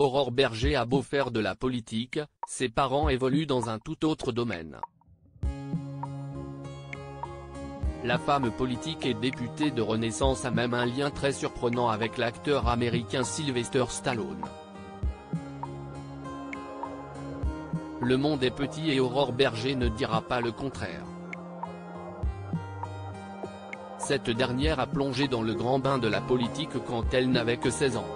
Aurore Berger a beau faire de la politique, ses parents évoluent dans un tout autre domaine. La femme politique et députée de Renaissance a même un lien très surprenant avec l'acteur américain Sylvester Stallone. Le monde est petit et Aurore Berger ne dira pas le contraire. Cette dernière a plongé dans le grand bain de la politique quand elle n'avait que 16 ans.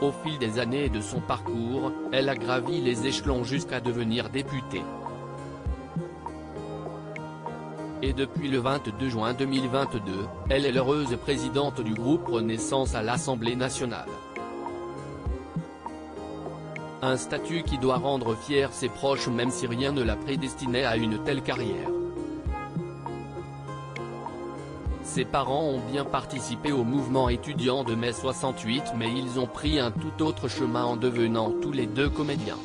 Au fil des années et de son parcours, elle a gravi les échelons jusqu'à devenir députée. Et depuis le 22 juin 2022, elle est l'heureuse présidente du groupe Renaissance à l'Assemblée nationale. Un statut qui doit rendre fiers ses proches même si rien ne la prédestinait à une telle carrière. Ses parents ont bien participé au mouvement étudiant de mai 68 mais ils ont pris un tout autre chemin en devenant tous les deux comédiens.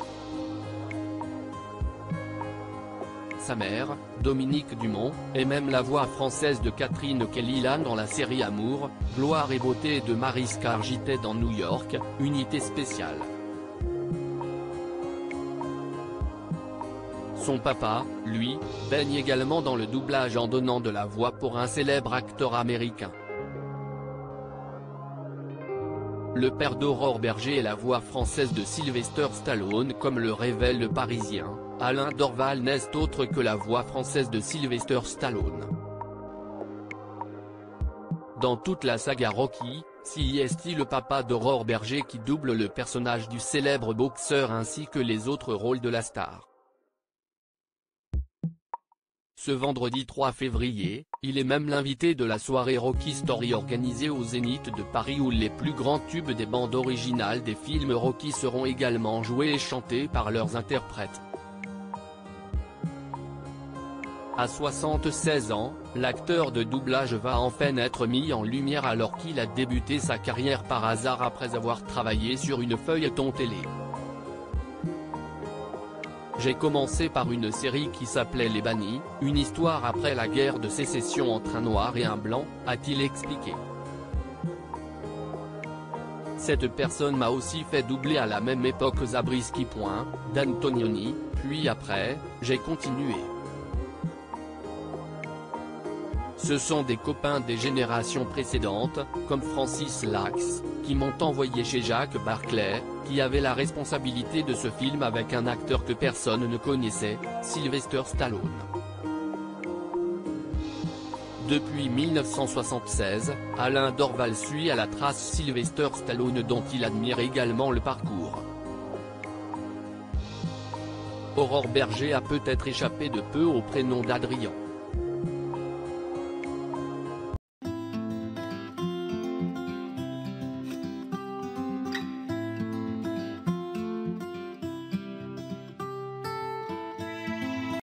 Sa mère, Dominique Dumont, est même la voix française de Catherine Kelly-Lang dans la série Amour, Gloire et Beauté de Mariska Hargitay dans New York, Unité spéciale. Son papa, lui, baigne également dans le doublage en donnant de la voix pour un célèbre acteur américain. Le père d'Aurore Berger est la voix française de Sylvester Stallone comme le révèle Le Parisien. Alain Dorval n'est autre que la voix française de Sylvester Stallone. Dans toute la saga Rocky, c'est le papa d'Aurore Berger qui double le personnage du célèbre boxeur ainsi que les autres rôles de la star. Ce vendredi 3 février, il est même l'invité de la soirée Rocky Story organisée au Zénith de Paris où les plus grands tubes des bandes originales des films Rocky seront également joués et chantés par leurs interprètes. À 76 ans, l'acteur de doublage va enfin être mis en lumière alors qu'il a débuté sa carrière par hasard après avoir travaillé sur une feuilleton télé. J'ai commencé par une série qui s'appelait Les Bannis, une histoire après la guerre de sécession entre un noir et un blanc, a-t-il expliqué. Cette personne m'a aussi fait doubler à la même époque Zabriskie. D'Antonioni, puis après, j'ai continué. Ce sont des copains des générations précédentes, comme Francis Lax, qui m'ont envoyé chez Jacques Barclay, qui avait la responsabilité de ce film avec un acteur que personne ne connaissait, Sylvester Stallone. Depuis 1976, Alain Dorval suit à la trace Sylvester Stallone dont il admire également le parcours. Aurore Berger a peut-être échappé de peu au prénom d'Adrien.